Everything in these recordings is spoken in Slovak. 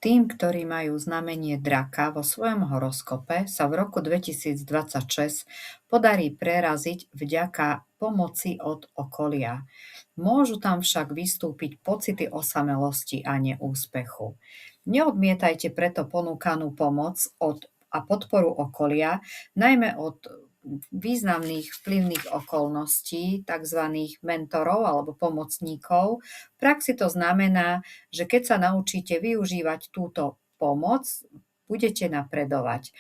Tým, ktorí majú znamenie draka vo svojom horoskope, sa v roku 2026 podarí preraziť vďaka pomoci od okolia. Môžu tam však vystúpiť pocity osamelosti a neúspechu. Neodmietajte preto ponúkanú pomoc a podporu okolia, najmä od významných vplyvných okolností, tzv. Mentorov alebo pomocníkov. V praxi to znamená, že keď sa naučíte využívať túto pomoc, budete napredovať.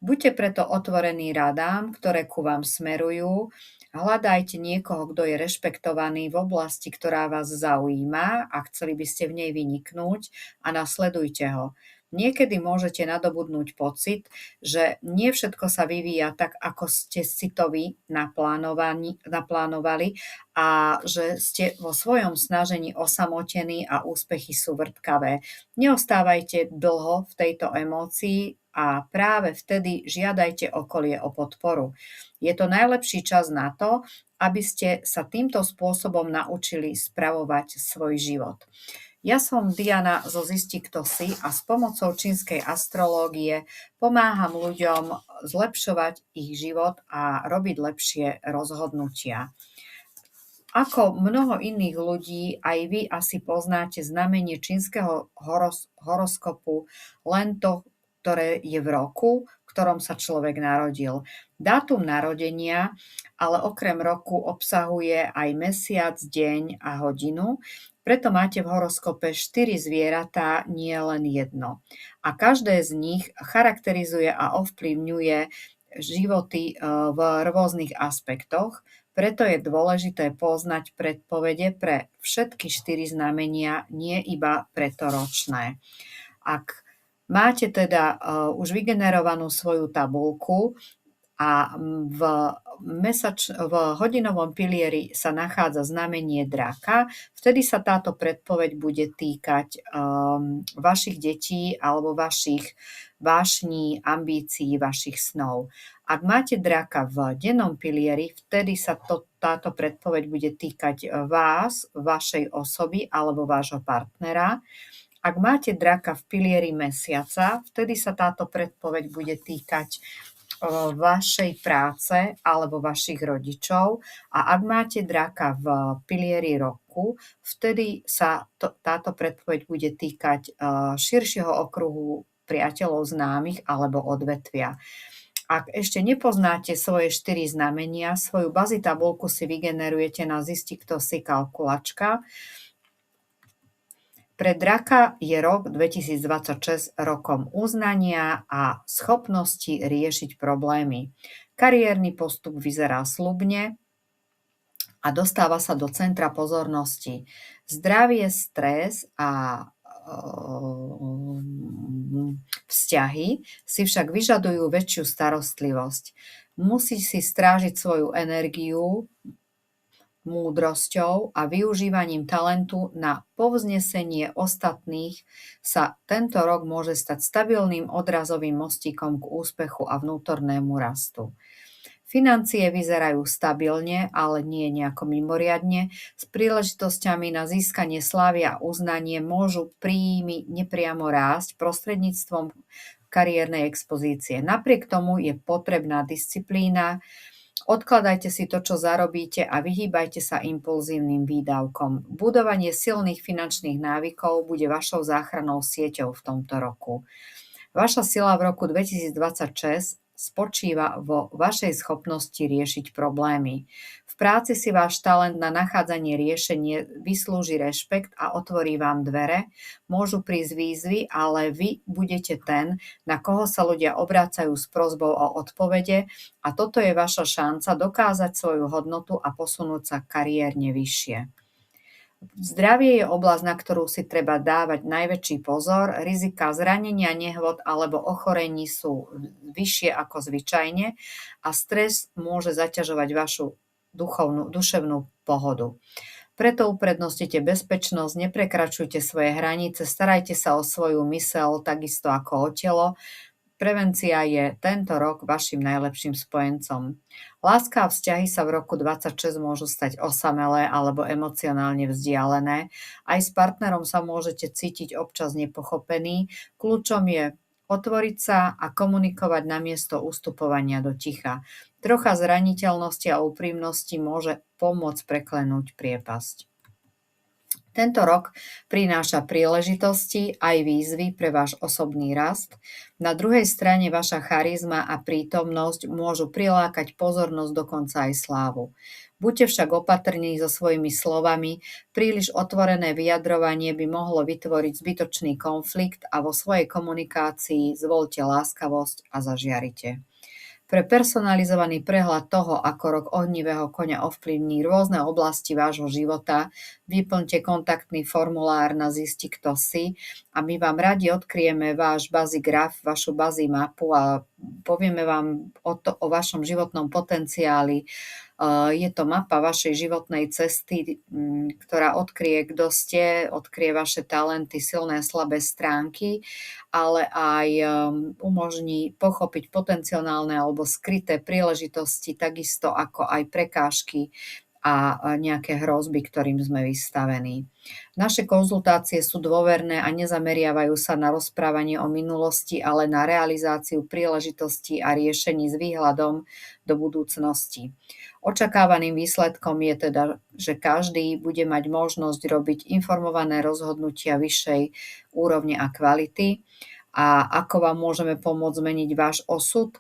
Buďte preto otvorení radám, ktoré ku vám smerujú. Hľadajte niekoho, kto je rešpektovaný v oblasti, ktorá vás zaujíma a chceli by ste v nej vyniknúť a nasledujte ho. Niekedy môžete nadobudnúť pocit, že nie všetko sa vyvíja tak, ako ste si to vy naplánovali a že ste vo svojom snažení osamotení a úspechy sú vrtkavé. Neostávajte dlho v tejto emócii a práve vtedy žiadajte okolie o podporu. Je to najlepší čas na to, aby ste sa týmto spôsobom naučili spravovať svoj život. Ja som Diana zo Zisti kto si a s pomocou čínskej astrológie pomáham ľuďom zlepšovať ich život a robiť lepšie rozhodnutia. Ako mnoho iných ľudí, aj vy asi poznáte znamenie čínskeho horoskopu, len to, ktoré je v roku, v ktorom sa človek narodil. Dátum narodenia, ale okrem roku obsahuje aj mesiac, deň a hodinu, preto máte v horoskope 4 zvieratá, nie len jedno. A každé z nich charakterizuje a ovplyvňuje životy v rôznych aspektoch. Preto je dôležité poznať predpovede pre všetky 4 znamenia, nie iba pretoročné. Ak máte teda už vygenerovanú svoju tabuľku a v hodinovom pilieri sa nachádza znamenie draka, vtedy sa táto predpoveď bude týkať vašich detí alebo vašich vášní, ambícií, vašich snov. Ak máte draka v dennom pilieri, vtedy sa táto predpoveď bude týkať vás, vašej osoby alebo vášho partnera. Ak máte draka v pilieri mesiaca, vtedy sa táto predpoveď bude týkať vašej práce alebo vašich rodičov, a ak máte draka v pilieri roku, vtedy sa táto predpoveď bude týkať širšieho okruhu priateľov, známych alebo odvetvia. Ak ešte nepoznáte svoje 4 znamenia, svoju bazi tabuľku si vygenerujete na Zisti kto si kalkulačka. Pre draka je rok 2026 rokom uznania a schopnosti riešiť problémy. Kariérny postup vyzerá sľubne a dostáva sa do centra pozornosti. Zdravie, stres a vzťahy si však vyžadujú väčšiu starostlivosť. Musí si strážiť svoju energiu múdrosťou a využívaním talentu na povznesenie ostatných sa tento rok môže stať stabilným odrazovým mostíkom k úspechu a vnútornému rastu. Financie vyzerajú stabilne, ale nie nejako mimoriadne. S príležitosťami na získanie slávy a uznanie môžu príjmy nepriamo rásť prostredníctvom kariérnej expozície. Napriek tomu je potrebná disciplína. Odkladajte si to, čo zarobíte, a vyhýbajte sa impulzívnym výdavkom. Budovanie silných finančných návykov bude vašou záchrannou sieťou v tomto roku. Vaša sila v roku 2026 spočíva vo vašej schopnosti riešiť problémy. V práci si váš talent na nachádzanie riešenie vyslúži rešpekt a otvorí vám dvere. Môžu prísť výzvy, ale vy budete ten, na koho sa ľudia obrácajú s prosbou o odpovede, a toto je vaša šanca dokázať svoju hodnotu a posunúť sa kariérne vyššie. Zdravie je oblasť, na ktorú si treba dávať najväčší pozor. Rizika zranenia, nehôd alebo ochorení sú vyššie ako zvyčajne a stres môže zaťažovať vašu duševnú pohodu. Preto uprednostnite bezpečnosť, neprekračujte svoje hranice, starajte sa o svoju myseľ takisto ako o telo. Prevencia je tento rok vašim najlepším spojencom. Láska a vzťahy sa v roku 26 môžu stať osamelé alebo emocionálne vzdialené. Aj s partnerom sa môžete cítiť občas nepochopený. Kľúčom je otvoriť sa a komunikovať namiesto ustupovania do ticha. Trocha zraniteľnosti a úprimnosti môže pomôcť preklenúť priepasť. Tento rok prináša príležitosti aj výzvy pre váš osobný rast. Na druhej strane vaša charizma a prítomnosť môžu prilákať pozornosť, dokonca aj slávu. Buďte však opatrní so svojimi slovami, príliš otvorené vyjadrovanie by mohlo vytvoriť zbytočný konflikt a vo svojej komunikácii zvoľte láskavosť a zažiarite. Pre personalizovaný prehľad toho, ako rok ohnivého koňa ovplyvní rôzne oblasti vášho života, vyplňte kontaktný formulár na Zisti, kto si a my vám radi odkryjeme váš bazí graf, vašu bazí mapu a povieme vám o vašom životnom potenciáli. Je to mapa vašej životnej cesty, ktorá odkryje, kto ste, odkryje vaše talenty, silné a slabé stránky, ale aj umožní pochopiť potenciálne alebo skryté príležitosti, takisto ako aj prekážky a nejaké hrozby, ktorým sme vystavení. Naše konzultácie sú dôverné a nezameriavajú sa na rozprávanie o minulosti, ale na realizáciu príležitostí a riešení s výhľadom do budúcnosti. Očakávaným výsledkom je teda, že každý bude mať možnosť robiť informované rozhodnutia vyššej úrovne a kvality. A ako vám môžeme pomôcť zmeniť váš osud?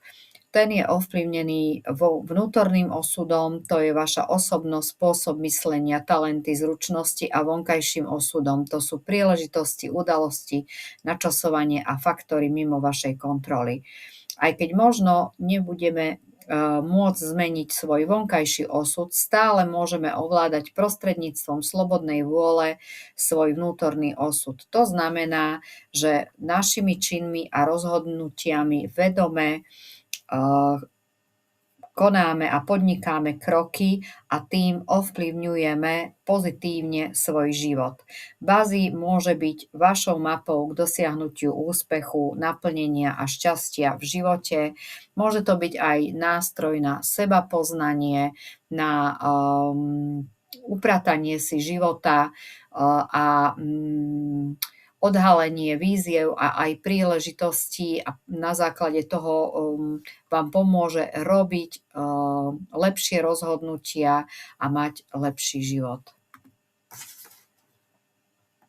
Ten je ovplyvnený vnútorným osudom, to je vaša osobnosť, spôsob myslenia, talenty, zručnosti a vonkajším osudom. To sú príležitosti, udalosti, načasovanie a faktory mimo vašej kontroly. Aj keď možno nebudeme môcť zmeniť svoj vonkajší osud, stále môžeme ovládať prostredníctvom slobodnej vôle svoj vnútorný osud. To znamená, že našimi činmi a rozhodnutiami vedome konáme a podnikáme kroky a tým ovplyvňujeme pozitívne svoj život. Bazí môže byť vašou mapou k dosiahnutiu úspechu, naplnenia a šťastia v živote. Môže to byť aj nástroj na sebapoznanie, na upratanie si života a odhalenie víziev a aj príležitostí a na základe toho vám pomôže robiť lepšie rozhodnutia a mať lepší život.